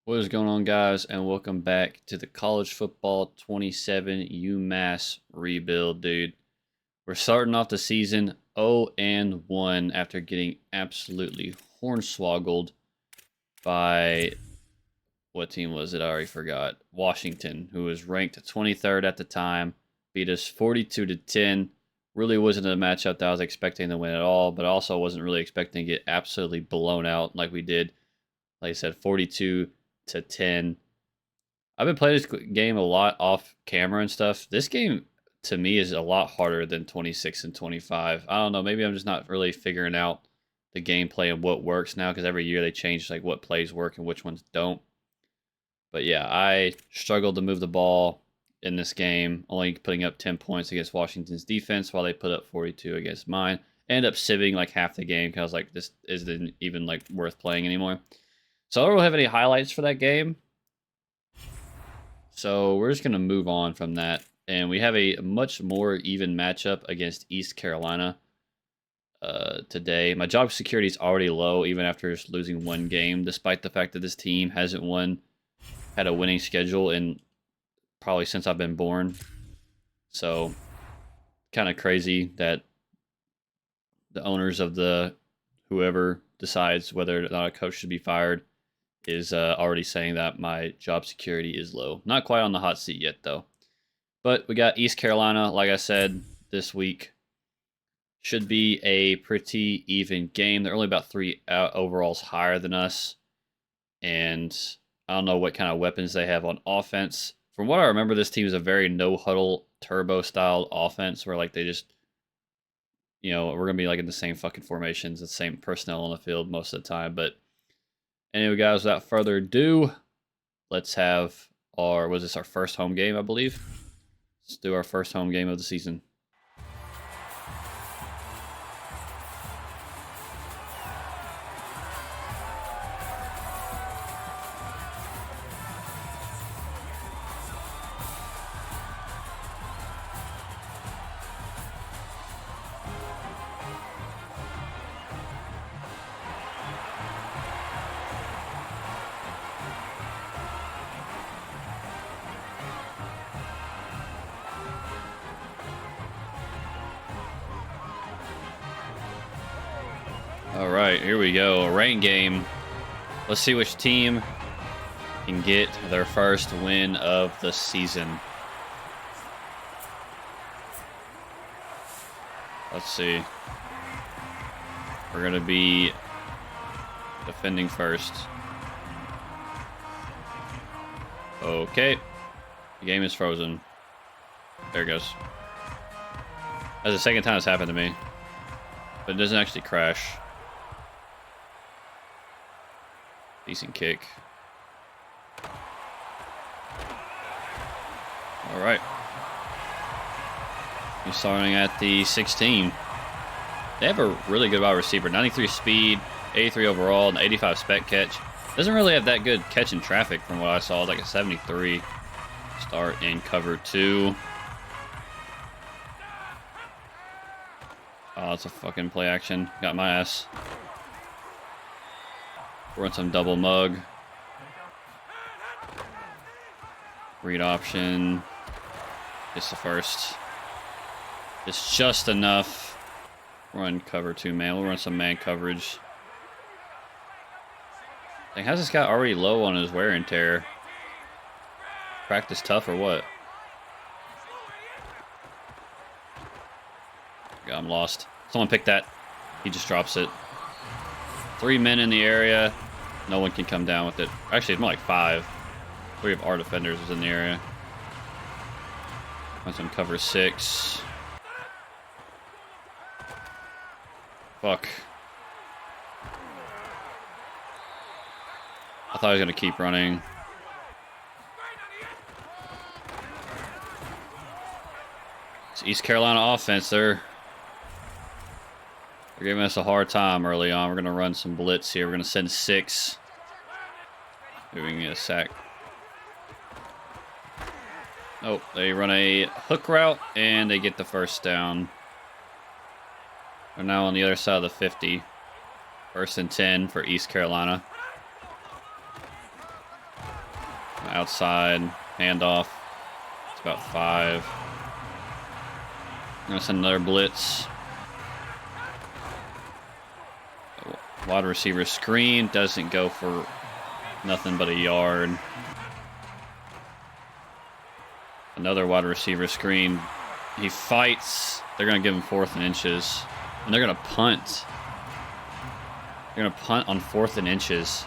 What is going on, guys, and welcome back to the College Football 27 UMASS rebuild, dude. We're starting off the season 0-1 after getting absolutely hornswoggled by, what team was it? I already forgot. Washington, who was ranked 23rd at the time, beat us 42-10. Really wasn't a matchup that I was expecting to win at all, but also wasn't really expecting to get absolutely blown out like we did. Like I said, 42-10. I've been playing this game a lot off camera and stuff. This game to me is a lot harder than 26 and 25. I don't know, maybe I'm just not really figuring out the gameplay and what works now because every year they change like what plays work and which ones don't. But yeah, I struggled to move the ball in this game, only putting up 10 points against Washington's defense while they put up 42 against mine. Ended up sieving like half the game because I was like, this isn't even like worth playing anymore. So I don't really have any highlights for that game. So we're just going to move on from that. And we have a much more even matchup against East Carolina today. My job security is already low, even after just losing one game, despite the fact that this team hasn't had a winning schedule in probably since I've been born. So kind of crazy that the owners of whoever decides whether or not a coach should be fired is already saying that my job security is low. Not quite on the hot seat yet, though. But we got East Carolina, like I said, this week. Should be a pretty even game. They're only about 3 overalls higher than us. And I don't know what kind of weapons they have on offense. From what I remember, this team is a very no-huddle, turbo-style offense where, like, they just, we're going to be, like, in the same fucking formations, the same personnel on the field most of the time. But anyway, guys, without further ado, let's have our first home game, I believe? Let's do our first home game of the season. All right, here we go. A rain game. Let's see which team can get their first win of the season. Let's see. We're going to be defending first. Okay. The game is frozen. There it goes. That's the second time it's happened to me. But it doesn't actually crash. Decent kick. All right. He's starting at the 16. They have a really good wide receiver. 93 speed, 83 overall, and 85 spec catch. Doesn't really have that good catch in traffic from what I saw. Like a 73. Start in cover 2. Oh, it's a fucking play action. Got my ass. Run some double mug. Read option. It's the first. It's just enough. Run cover 2, man. We'll run some man coverage. Dang, how's this guy already low on his wear and tear? Practice tough or what? God, I'm lost. Someone pick that. He just drops it. 3 men in the area. No one can come down with it. Actually, it's more like 5. 3 of our defenders is in the area. That's on cover 6. Fuck. I thought he was going to keep running. It's East Carolina offense. They're giving us a hard time early on. We're going to run some blitz here. We're going to send 6. Maybe we can get a sack. Oh, they run a hook route, and they get the first down. They're now on the other side of the 50. 1st and 10 for East Carolina. outside, handoff. It's about 5. I'm gonna send another blitz. Wide receiver screen doesn't go for nothing but a yard. Another wide receiver screen. He fights. They're gonna give him 4th and inches, and they're gonna punt. They're gonna punt on 4th and inches.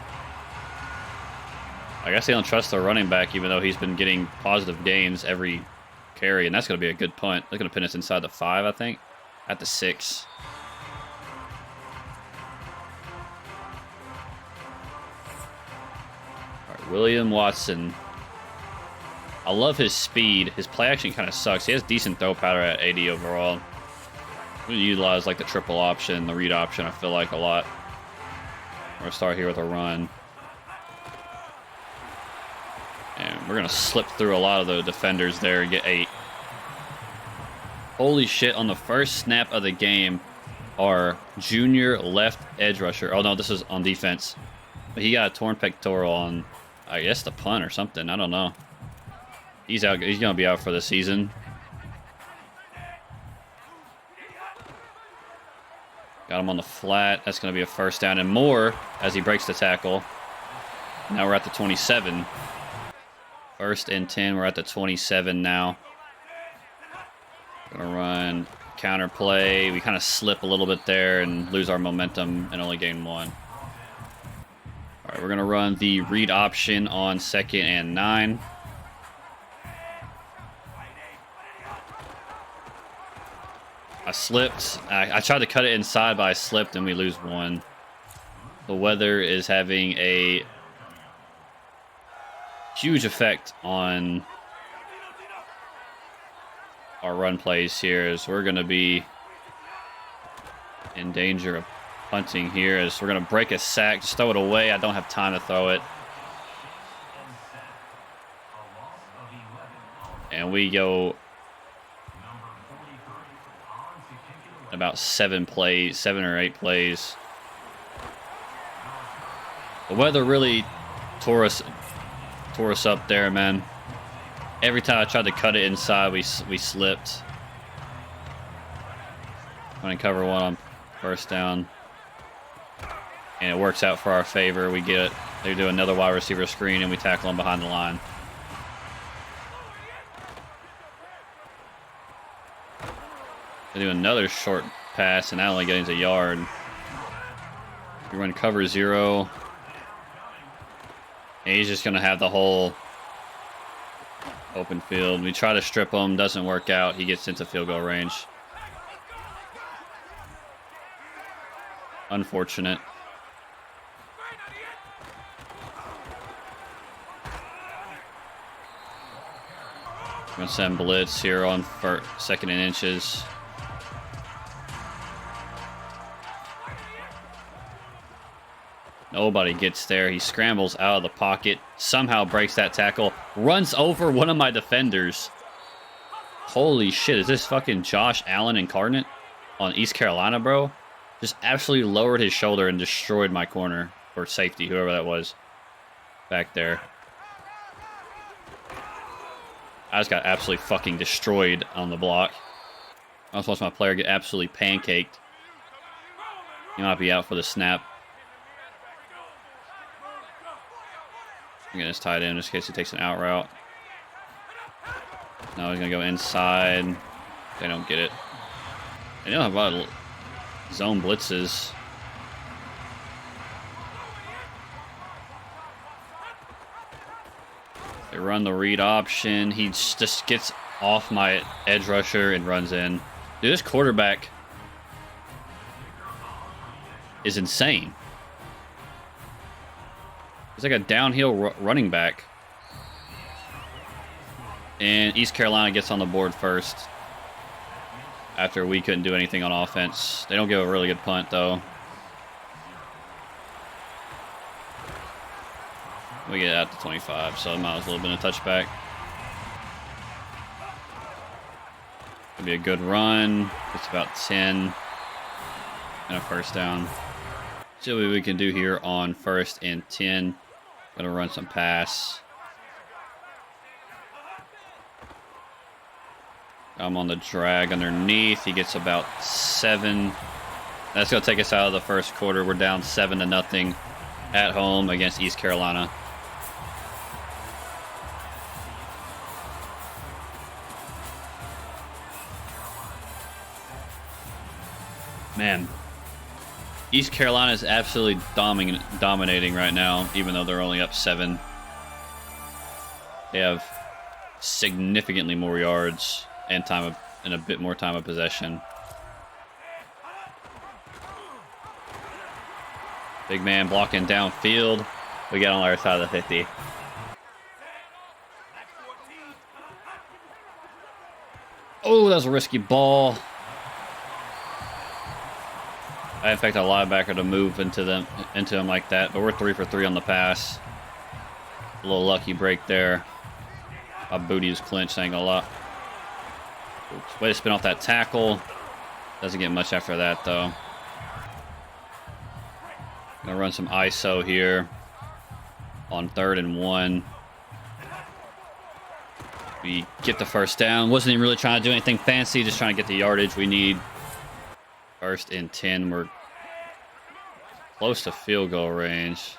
I guess they don't trust their running back, even though he's been getting positive gains every carry, and that's going to be a good punt. They're going to pin us inside the 5, I think, at the 6. All right, William Watson. I love his speed. His play action kind of sucks. He has decent throw power at 80 overall. We utilize like the triple option, the read option, I feel like, a lot. We're going to start here with a run. And we're going to slip through a lot of the defenders there and get 8. Holy shit, on the first snap of the game, our junior left edge rusher. Oh, no, this is on defense. But he got a torn pectoral on, I guess, the punt or something. I don't know. He's out. He's going to be out for the season. Got him on the flat. That's going to be a first down and more as he breaks the tackle. Now we're at the 27. 1st and 10. We're at the 27 now. Gonna run counter play. We kind of slip a little bit there and lose our momentum and only gain 1. All right, we're gonna run the read option on 2nd and 9. I slipped. I tried to cut it inside, but I slipped and we lose 1. The weather is having a huge effect on our run plays here, as we're going to be in danger of punting here, as we're going to break a sack. Just throw it away. I don't have time to throw it. And we go about 7 or 8 plays. The weather really tore us up there, man. Every time I tried to cut it inside, we slipped. I'm going to cover 1 on first down. And it works out for our favor. We get it. They do another wide receiver screen, and we tackle them behind the line. They do another short pass, and that only gains a yard. We run cover 0. And he's just going to have the whole open field. We try to strip him. Doesn't work out. He gets into field goal range. Unfortunate. I'm going to send blitz here on 2nd and inches. Nobody gets there. He scrambles out of the pocket, somehow breaks that tackle, runs over one of my defenders. Holy shit, is this fucking Josh Allen incarnate on East Carolina, bro? Just absolutely lowered his shoulder and destroyed my corner, or safety, whoever that was back there. I just got absolutely fucking destroyed on the block. I just watched my player get absolutely pancaked. He might be out for the snap. I'm getting this tight end just in case he takes an out route. Now he's going to go inside. They don't get it. They don't have a lot of zone blitzes. They run the read option. He just gets off my edge rusher and runs in. Dude, this quarterback is insane. He's like a downhill running back. And East Carolina gets on the board first. After we couldn't do anything on offense. They don't give a really good punt, though. We get out to 25, so it might as well have been a touchback. Could be a good run. It's about 10. And a first down. See what we can do here on 1st and 10. Gonna run some pass. I'm on the drag underneath. He gets about 7. That's going to take us out of the first quarter. We're down 7-0 at home against East Carolina. Man, East Carolina is absolutely dominating right now, even though they're only up 7. They have significantly more yards and a bit more time of possession. Big man blocking downfield. We got on our side of the 50. Oh, that was a risky ball. I expect a linebacker to move into him like that, but we're 3 for 3 on the pass. A little lucky break there. My booty is clinched, ain't gonna lie. Oops. Way to spin off that tackle. Doesn't get much after that, though. Gonna run some ISO here on 3rd and 1. We get the first down. Wasn't even really trying to do anything fancy, just trying to get the yardage we need. 1st and 10. We're close to field goal range.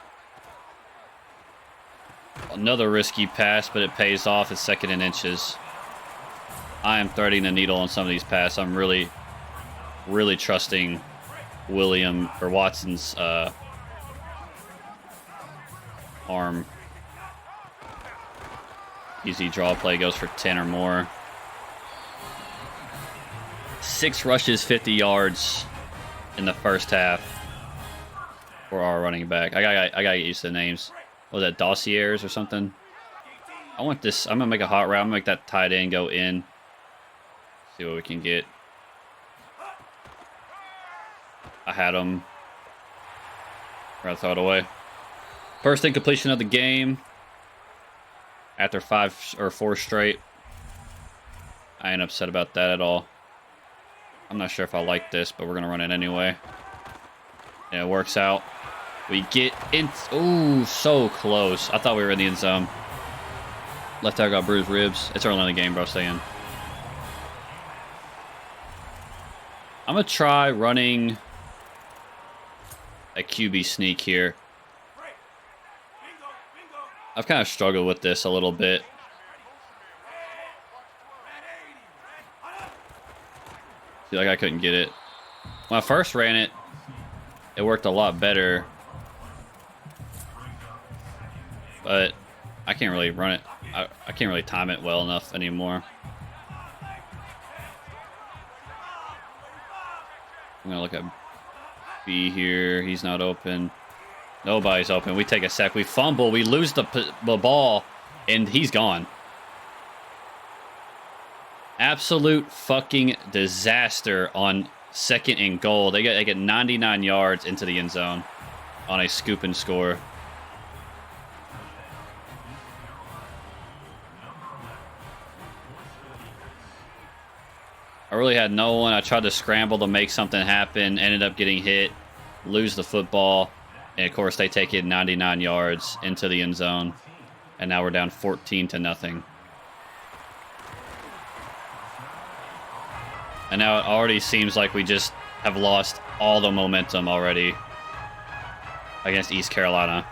Another risky pass, but it pays off. It's 2nd and inches. I am threading the needle on some of these passes. I'm really, really trusting Watson's arm. Easy draw play, goes for 10 or more. 6 rushes, 50 yards in the first half for our running back. I gotta get used to the names. Was that Dossiers or something? I want this. I'm gonna make a hot route. I'm gonna make that tight end go in. See what we can get. I had him. Gotta throw it away. First incompletion of the game. After 5 or 4 straight. I ain't upset about that at all. I'm not sure if I like this, but we're gonna run it anyway. Yeah, it works out. We get in. Ooh, so close. I thought we were in the end zone. Left tackle got bruised ribs. It's early in the game, bro. Stay in. I'm gonna try running a QB sneak here. I've kind of struggled with this a little bit. Feel like I couldn't get it. When I first ran it, it worked a lot better. But I can't really run it. I can't really time it well enough anymore. I'm gonna look at B here. He's not open. Nobody's open. We take a sack. We fumble. We lose the ball, and he's gone. Absolute fucking disaster on 2nd and goal. They get 99 yards into the end zone on a scoop and score. I really had no one. I tried to scramble to make something happen. Ended up getting hit. Lose the football. And, of course, they take it 99 yards into the end zone. And now we're down 14-0. And now it already seems like we just have lost all the momentum already against East Carolina.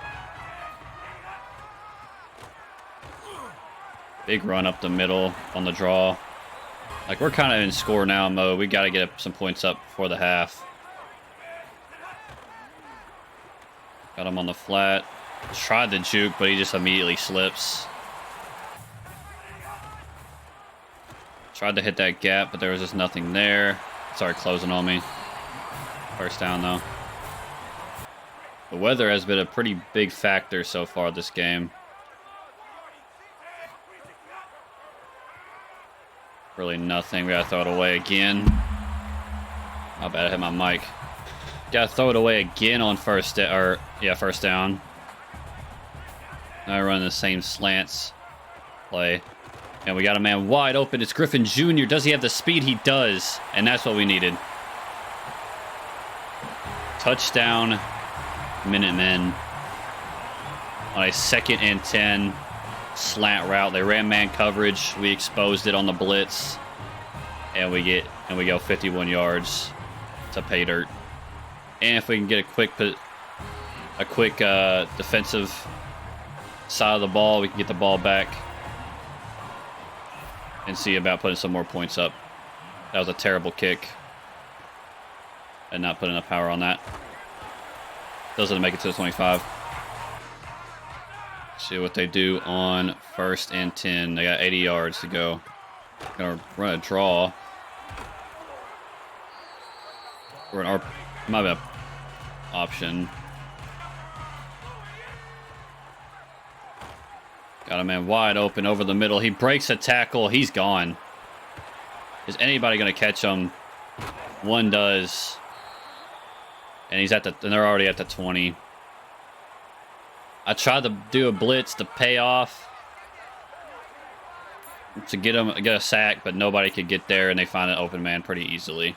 Big run up the middle on the draw. Like, we're kind of in score now mode. We got to get some points up before the half. Got him on the flat. Tried the juke, but he just immediately slips. Tried to hit that gap, but there was just nothing there. Started closing on me. First down, though. The weather has been a pretty big factor so far this game. Really nothing. We gotta throw it away again. How bad I hit my mic. Gotta throw it away again on first down. Now we're running the same slants play. And we got a man wide open. It's Griffin Jr. Does he have the speed? He does. And that's what we needed. Touchdown, Minutemen. On a 2nd and 10 slant route. They ran man coverage. We exposed it on the blitz. and we go 51 yards to pay dirt. And if we can get a quick defensive side of the ball, we can get the ball back and see about putting some more points up. That was a terrible kick, and not putting enough power on that. Doesn't make it to the 25. See what they do on 1st and 10. They got 80 yards to go. Gonna run a draw. Or an might be an option. Got a man wide open over the middle. He breaks a tackle. He's gone. Is anybody gonna catch him? One does. And they're already at the 20. I tried to do a blitz to pay off to get a sack, but nobody could get there, and they find an open man pretty easily.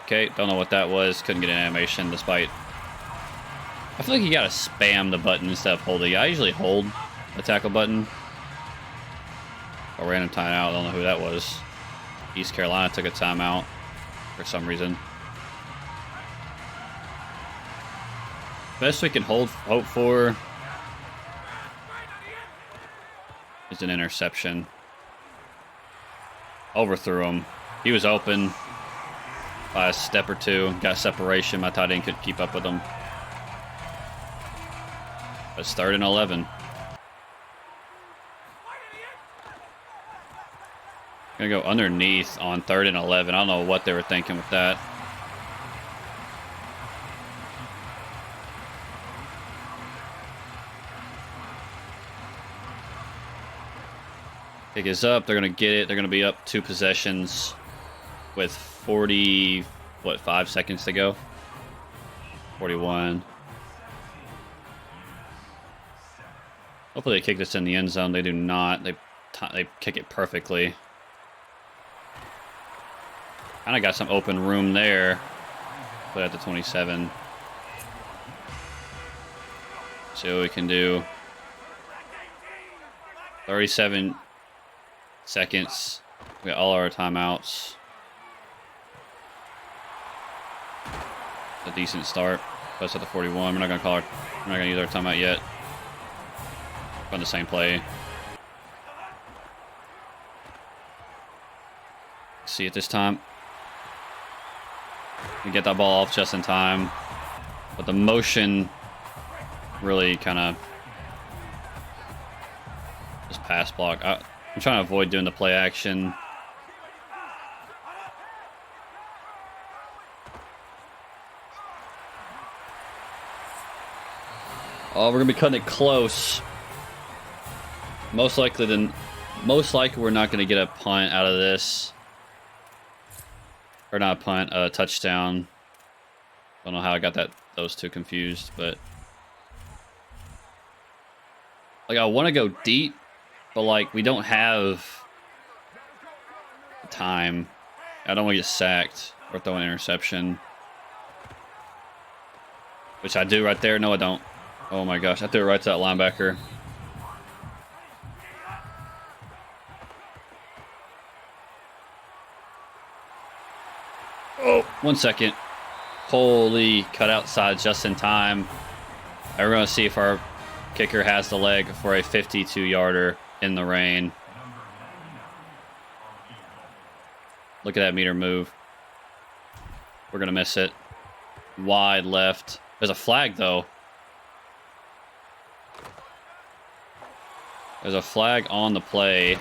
Okay, don't know what that was. Couldn't get an animation despite. I feel like you gotta spam the button instead of holding. I usually hold the tackle button. A random timeout. I don't know who that was. East Carolina took a timeout for some reason. Best we can hope for is an interception. Overthrew him. He was open by a step or two. Got separation. My tight end could keep up with him. It's 3rd and 11. Gonna go underneath on 3rd and 11. I don't know what they were thinking with that. Kick is up. They're going to get it. They're going to be up 2 possessions with 5 seconds to go. 41. Hopefully they kick this in the end zone. They do not. They kick it perfectly. Kind of got some open room there. Put it at the 27. See what we can do. 37 seconds. We got all our timeouts. A decent start. Plus at the 41. We're not gonna use our timeout yet. Run the same play. See it this time. We get that ball off just in time. But the motion really kind of just pass block. I'm trying to avoid doing the play action. Oh, we're gonna be cutting it close. Most likely we're not gonna get a punt out of this. Or not a punt, a touchdown. Don't know how I got those two confused, but like I want to go deep, but like we don't have time. I don't want to get sacked or throw an interception, which I do right there. No, I don't. Oh my gosh, I threw it right to that linebacker. Oh, 1 second. Holy, cut outside just in time. We're going to see if our kicker has the leg for a 52-yarder in the rain. Look at that meter move. We're going to miss it. Wide left. There's a flag, though. There's a flag on the play.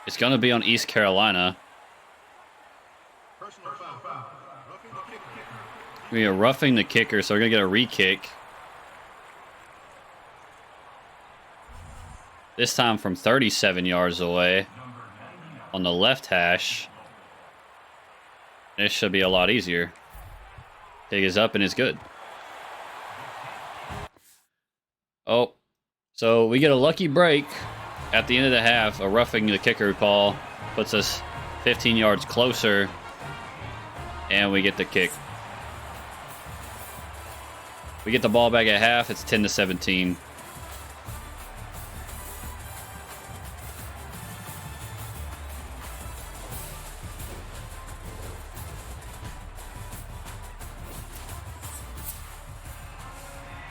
It's going to be on East Carolina. We are roughing the kicker, so we're going to get a re-kick. This time from 37 yards away on the left hash. This should be a lot easier. Kick is up and it's good. Oh, so we get a lucky break at the end of the half. A roughing the kicker call puts us 15 yards closer, and we get the kick. We get the ball back at half. It's 10-17.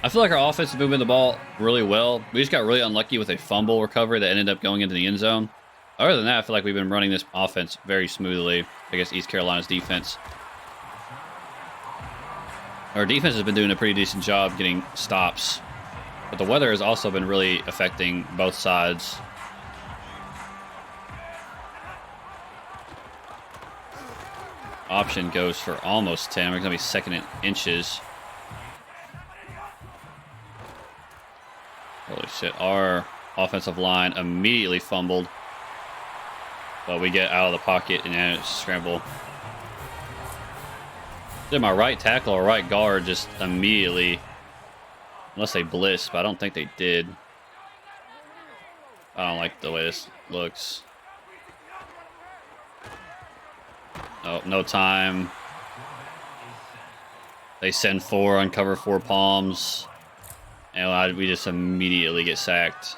I feel like our offense is moving the ball really well. We just got really unlucky with a fumble recovery that ended up going into the end zone. Other than that, I feel like we've been running this offense very smoothly against East Carolina's defense. Our defense has been doing a pretty decent job getting stops, but the weather has also been really affecting both sides. Option goes for almost 10. We're going to be second in inches. Holy shit. Our offensive line immediately fumbled. But we get out of the pocket and scramble. Did my right tackle or right guard just immediately, unless they blitzed, but I don't think they did. I don't like the way this looks. Oh, no time. They send 4 on cover 4 palms. And we just immediately get sacked.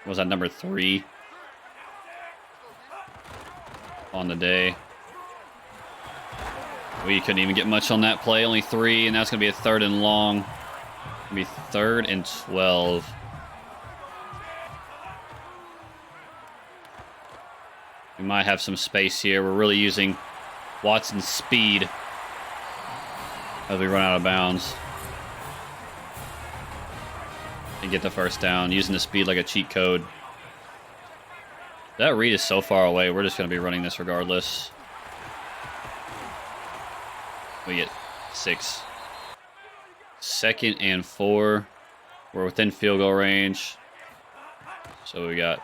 Was that number 3 on the day? We couldn't even get much on that play. Only 3, and that's going to be a 3rd and long. It's going to be 3rd and 12. We might have some space here. We're really using Watson's speed as we run out of bounds. And get the first down, using the speed like a cheat code. That read is so far away. We're just going to be running this regardless. We get 6. 2nd and 4. We're within field goal range. So we got...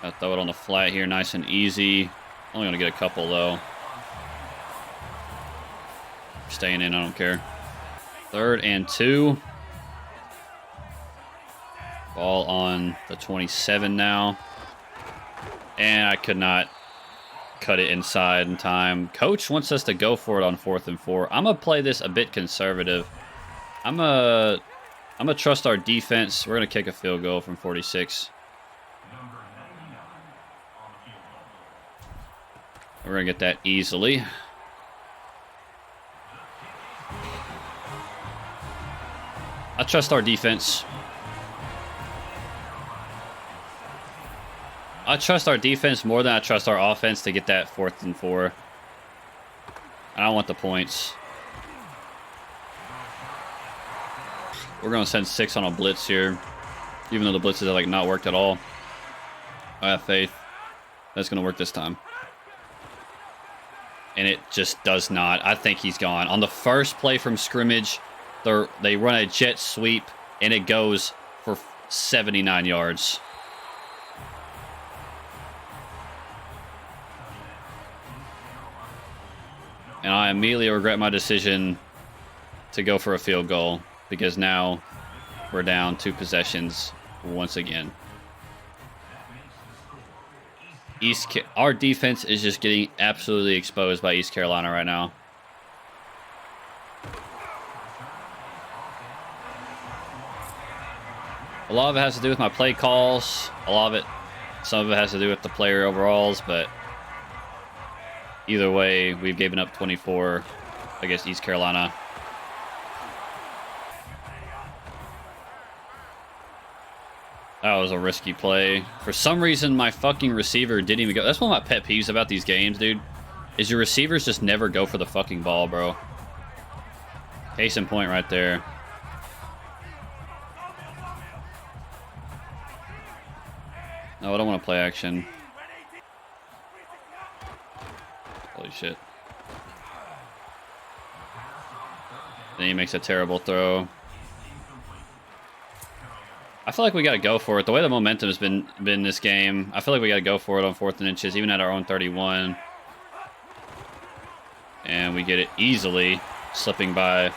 I'll throw it on the flat here, nice and easy. Only going to get a couple, though. Staying in, I don't care. 3rd and 2. Ball on the 27 now. And I could not cut it inside in time. Coach wants us to go for it on 4th and 4. I'm going to play this a bit conservative. I'm going to trust our defense. We're going to kick a field goal from 46. We're going to get that easily. I trust our defense. I trust our defense more than I trust our offense to get that 4th and 4. And I want the points. We're going to send 6 on a blitz here. Even though the blitzes have like not worked at all. I have faith that's going to work this time. And it just does not. I think he's gone. On the first play from scrimmage, they run a jet sweep, and it goes for 79 yards. And I immediately regret my decision to go for a field goal, because now we're down 2 possessions once again. Our defense is just getting absolutely exposed by East Carolina right now. A lot of it has to do with my play calls. Some of it has to do with the player overalls, but either way, we've given up 24 against East Carolina. That was a risky play. For some reason, my fucking receiver didn't even go. That's one of my pet peeves about these games, dude. Is your receivers just never go for the fucking ball, bro. Case in point right there. No, I don't want to play action. Holy shit. Then he makes a terrible throw. I feel like we got to go for it. The way the momentum has been this game, I feel like we got to go for it on 4th and inches, even at our own 31. And we get it easily, slipping by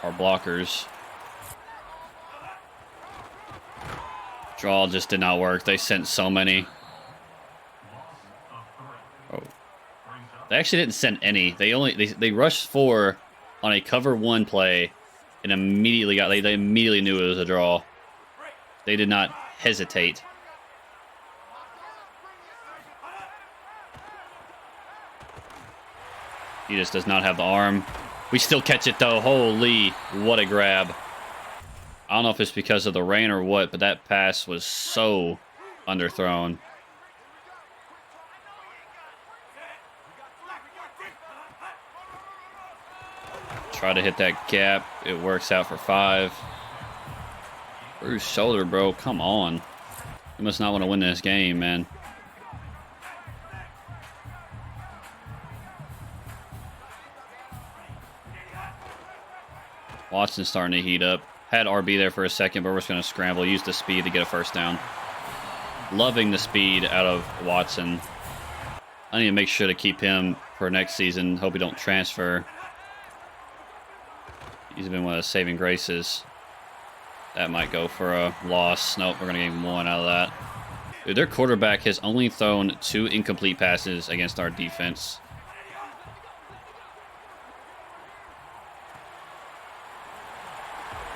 our blockers. Draw just did not work. They sent so many. Oh. They actually didn't send any. They rushed 4 on a cover 1 play. And immediately they immediately knew it was a draw. They did not hesitate. He just does not have the arm. We still catch it, though. Holy, what a grab. I don't know if it's because of the rain or what, but that pass was so underthrown. Try to hit that gap. It works out for 5. Bruised shoulder, bro. Come on. You must not want to win this game, man. Watson's starting to heat up. Had RB there for a second, but we're just going to scramble. Use the speed to get a first down. Loving the speed out of Watson. I need to make sure to keep him for next season. Hope he don't transfer. He's been one of the saving graces. That might go for a loss. Nope, we're going to get 1 out of that. Dude, their quarterback has only thrown 2 incomplete passes against our defense.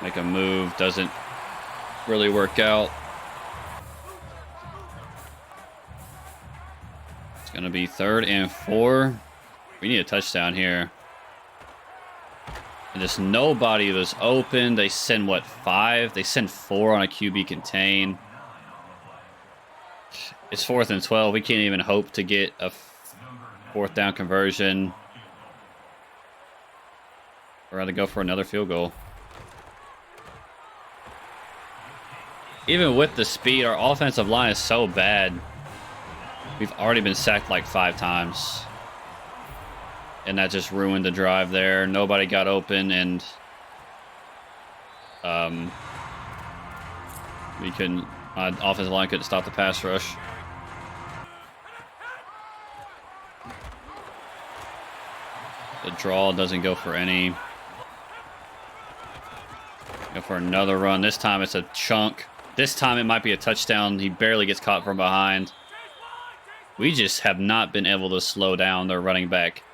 Make a move. Doesn't really work out. It's going to be 3rd and 4. We need a touchdown here. And just nobody was open. They send, what, 5? They send 4 on a QB contain. It's 4th and 12. We can't even hope to get a 4th down conversion. We're going to go for another field goal. Even with the speed, our offensive line is so bad. We've already been sacked like 5 times. And that just ruined the drive there. Nobody got open, and we couldn't. My offensive line couldn't stop the pass rush. The draw doesn't go for any. Go for another run. This time it's a chunk. This time it might be a touchdown. He barely gets caught from behind. We just have not been able to slow down their running back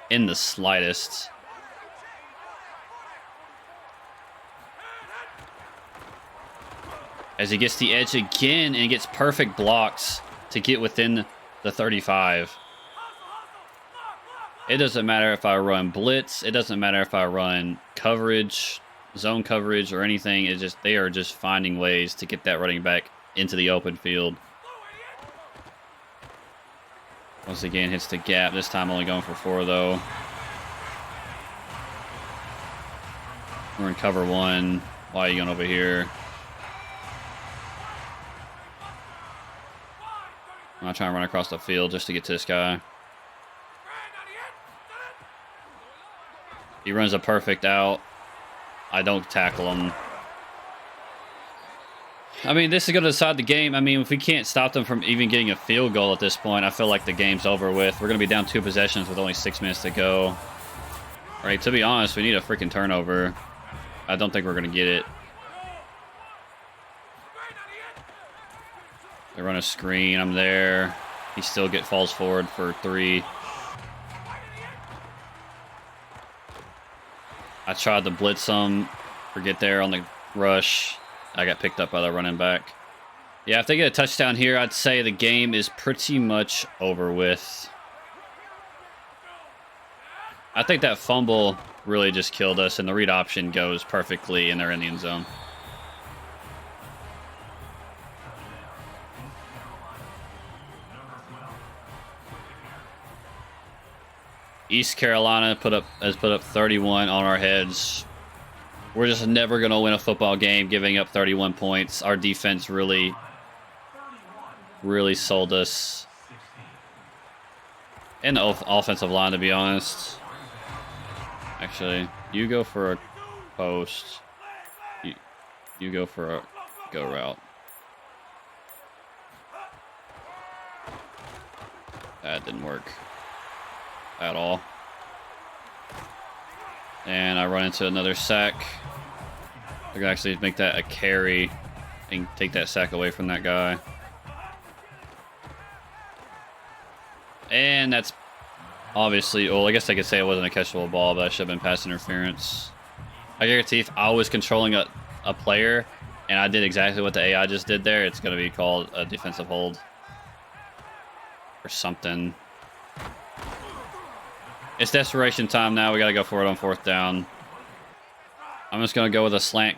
in the slightest. As he gets the edge again and gets perfect blocks to get within the 35. It doesn't matter if I run blitz. It doesn't matter if I run coverage, zone coverage, or anything. It's just they are just finding ways to get that running back into the open field. Once again, hits the gap. This time only going for 4, though. We're in cover 1. Why are you going over here? I'm not trying to run across the field just to get to this guy. He runs a perfect out. I don't tackle him. I mean, this is going to decide the game. I mean, if we can't stop them from even getting a field goal at this point, I feel like the game's over with. We're going to be down 2 possessions with only 6 minutes to go. All right, to be honest, we need a freaking turnover. I don't think we're going to get it. They run a screen. I'm there. He still falls forward for 3. I tried to blitz him. Forget there on the rush. I got picked up by the running back. Yeah, if they get a touchdown here, I'd say the game is pretty much over with. I think that fumble really just killed us, and the read option goes perfectly, and they're in the end zone. East Carolina has put up 31 on our heads. We're just never going to win a football game giving up 31 points. Our defense really sold us. And the offensive line, to be honest. Actually, you go for a post. You go for a go route. That didn't work at all. And I run into another sack. I can actually make that a carry and take that sack away from that guy. And that's obviously, well, I guess I could say it wasn't a catchable ball, but that should have been pass interference. I guarantee if I was controlling a player and I did exactly what the AI just did there, it's going to be called a defensive hold or something. It's desperation time now. We got to go for it on 4th down. I'm just going to go with a slant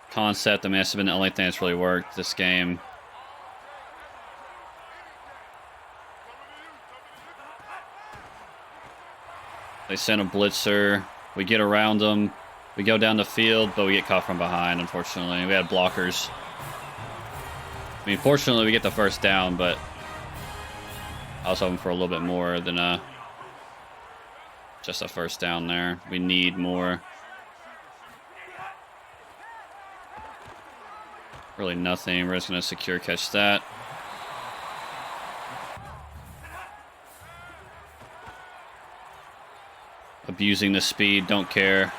concept. I mean, that's been the only thing that's really worked this game. They send a blitzer. We get around them. We go down the field, but we get caught from behind, unfortunately. We had blockers. I mean, fortunately, we get the 1st down, but I was hoping for a little bit more than just a 1st down there. We need more. Really nothing. We're just going to secure catch that. Abusing the speed. Don't care.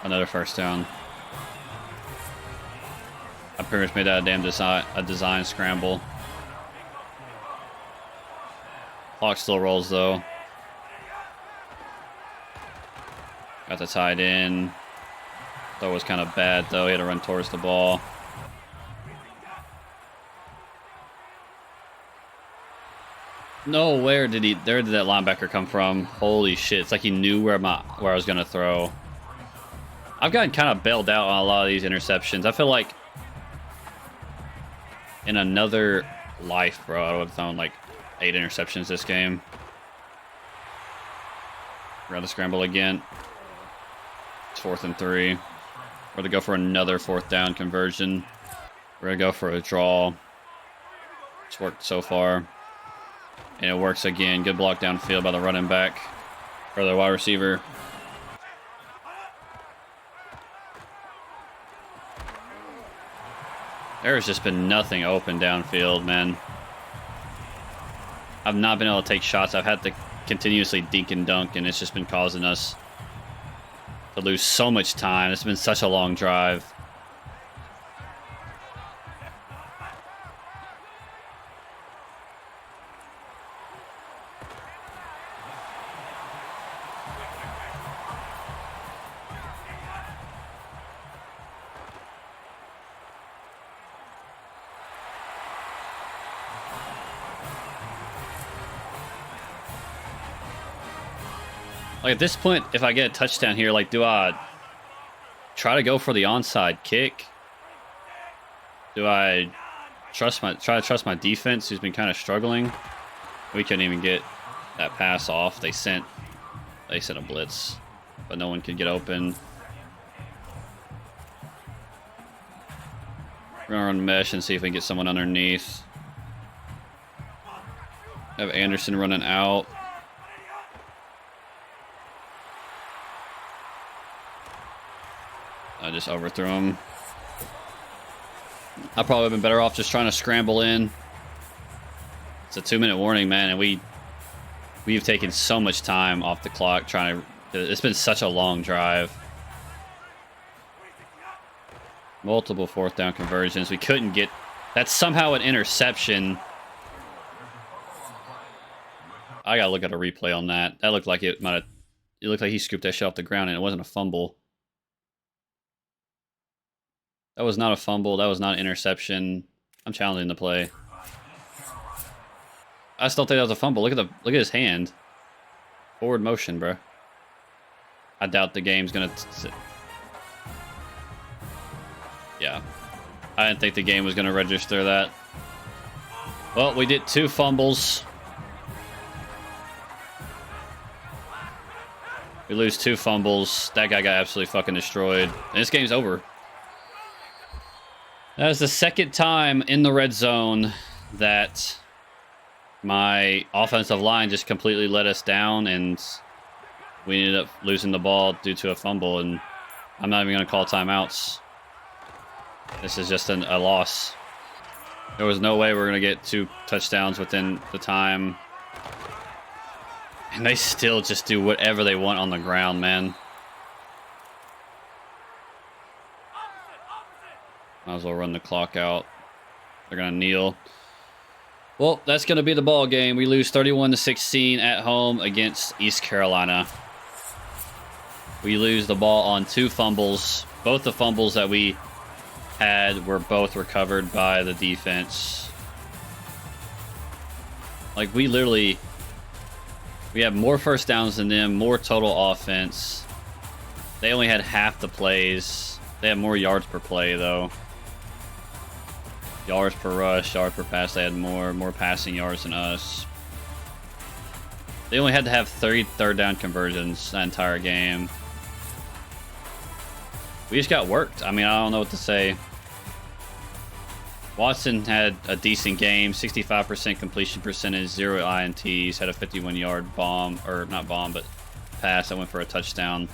Another 1st down. I pretty much made that a damn design scramble. Clock still rolls, though. Got the tight end. Throw was kind of bad, though. He had to run towards the ball. No, where did that linebacker come from? Holy shit! It's like he knew where I was gonna throw. I've gotten kind of bailed out on a lot of these interceptions. I feel like in another life, bro, I would have thrown like 8 interceptions this game. We're gonna scramble again. It's 4th and 3. We're gonna go for another 4th down conversion. We're gonna go for a draw. It's worked so far. And it works again. Good block downfield by the running back. Or the wide receiver. There's just been nothing open downfield, man. I've not been able to take shots. I've had to continuously dink and dunk, and it's just been causing us to lose so much time. It's been such a long drive. Like, at this point, if I get a touchdown here, like, do I try to go for the onside kick? Do I try to trust my defense, who's been kind of struggling? We couldn't even get that pass off. They sent a blitz, but no one could get open. We're gonna run mesh and see if we can get someone underneath. Have Anderson running out. I just overthrew him. I probably would have been better off just trying to scramble in. It's a 2-minute warning, man, and we've taken so much time off the clock trying to. It's been such a long drive. Multiple 4th down conversions. We couldn't get. That's somehow an interception. I gotta look at a replay on that. That looked like it might have. It looked like he scooped that shit off the ground, and it wasn't a fumble. That was not a fumble. That was not an interception. I'm challenging the play. I still think that was a fumble. Look at his hand. Forward motion, bro. I doubt the game's gonna. Yeah, I didn't think the game was gonna register that. Well, we did 2 fumbles. We lose 2 fumbles. That guy got absolutely fucking destroyed. And this game's over. That is the 2nd time in the red zone that my offensive line just completely let us down, and we ended up losing the ball due to a fumble, and I'm not even going to call timeouts. This is just a loss. There was no way we were going to get 2 touchdowns within the time. And they still just do whatever they want on the ground, man. Might as well run the clock out. They're going to kneel. Well, that's going to be the ball game. We lose 31-16 at home against East Carolina. We lose the ball on 2 fumbles. Both the fumbles that we had were both recovered by the defense. Like, we literally We have more first downs than them, more total offense. They only had half the plays. They have more yards per play, though. Yards per rush, yards per pass. They had more passing yards than us. They only had to have 30 third down conversions that entire game. We just got worked. I mean, I don't know what to say. Watson had a decent game, 65% completion percentage, 0 INTs, had a 51-yard bomb, or not bomb, but pass that went for a touchdown.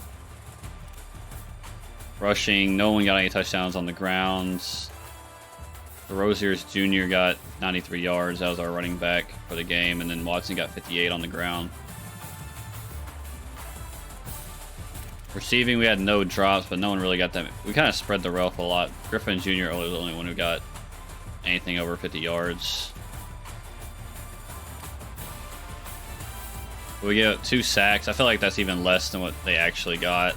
Rushing, no one got any touchdowns on the grounds. Rosiers Jr. got 93 yards. That was our running back for the game, and then Watson got 58 on the ground. Receiving, we had no drops, but no one really got that. We kind of spread the wealth a lot. Griffin Jr. was the only one who got anything over 50 yards. We get 2 sacks. I feel like that's even less than what they actually got.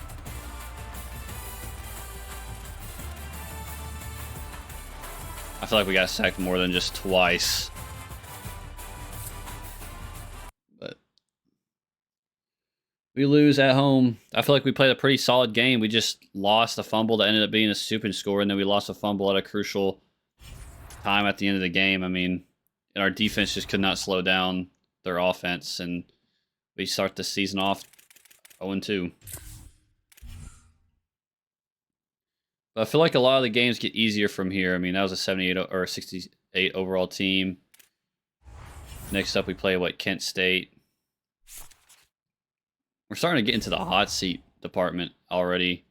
I feel like we got sacked more than just twice. But we lose at home. I feel like we played a pretty solid game. We just lost a fumble that ended up being a stupid score, and then we lost a fumble at a crucial time at the end of the game. I mean, our defense just could not slow down their offense, and we start the season off 0-2. But I feel like a lot of the games get easier from here. I mean, that was a 78 or 68 overall team. Next up, we play Kent State. We're starting to get into the hot seat department already.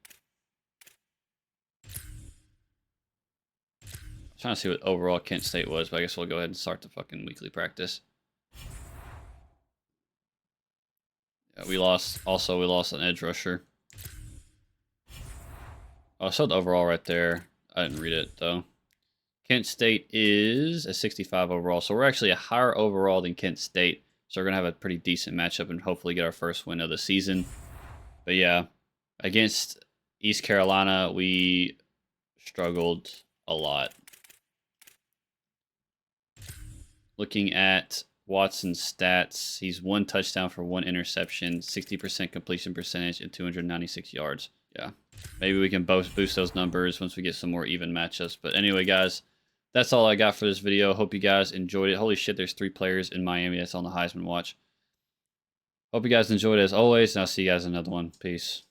Trying to see what overall Kent State was, but I guess we'll go ahead and start the fucking weekly practice. Yeah, we lost an edge rusher. Oh, I saw the overall right there. I didn't read it, though. Kent State is a 65 overall, so we're actually a higher overall than Kent State. So we're going to have a pretty decent matchup and hopefully get our first win of the season. But yeah, against East Carolina, we struggled a lot. Looking at Watson's stats, he's 1 touchdown for 1 interception, 60% completion percentage, and 296 yards. Yeah, maybe we can boost those numbers once we get some more even matchups. But anyway, guys, that's all I got for this video. Hope you guys enjoyed it. Holy shit, there's 3 players in Miami that's on the Heisman watch. Hope you guys enjoyed it as always, and I'll see you guys in another one. Peace.